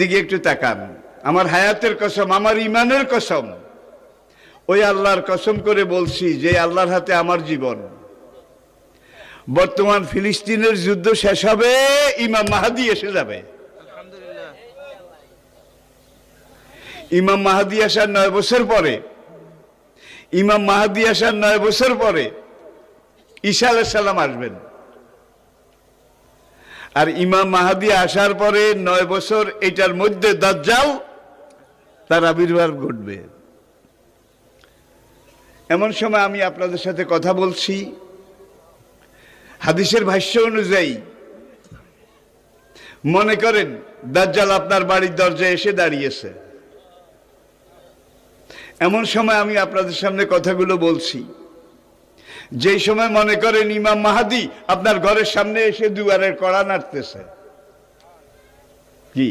দিকে একটু তাকান, আমার হায়াতের কসম, আমার ইমানের কসম, ওই আল্লাহর কসম করে বলছি যে আল্লাহর হাতে আমার জীবন। বর্তমান ফিলিস্তিনের যুদ্ধ শেষ হবে, ইমাম মাহাদি এসে যাবে। ইমাম মাহাদি আসার 9 বছর পরে, ইমাম মাহাদি আসার 9 বছর পরে ঈসা আলাইহিস সালাম আসবেন। আর ইমাম মাহাদি আসার পরে 9 বছর, এটার মধ্যে দাজ্জাল তার আবির্ভাব ঘটবে। এমন সময় আমি আপনাদের সাথে কথা বলছি, হাদিসের ভাষ্য অনুযায়ী মনে করেন দাজ্জাল আপনার বাড়ির দরজায় এসে দাঁড়িয়েছে। এমন সময় আমি আপনাদের সামনে কথাগুলো বলছি, যেই সময় মনে করেন ইমাম মাহাদি আপনার ঘরের সামনে এসে দুয়ারের কড়া নাড়তেছে। কি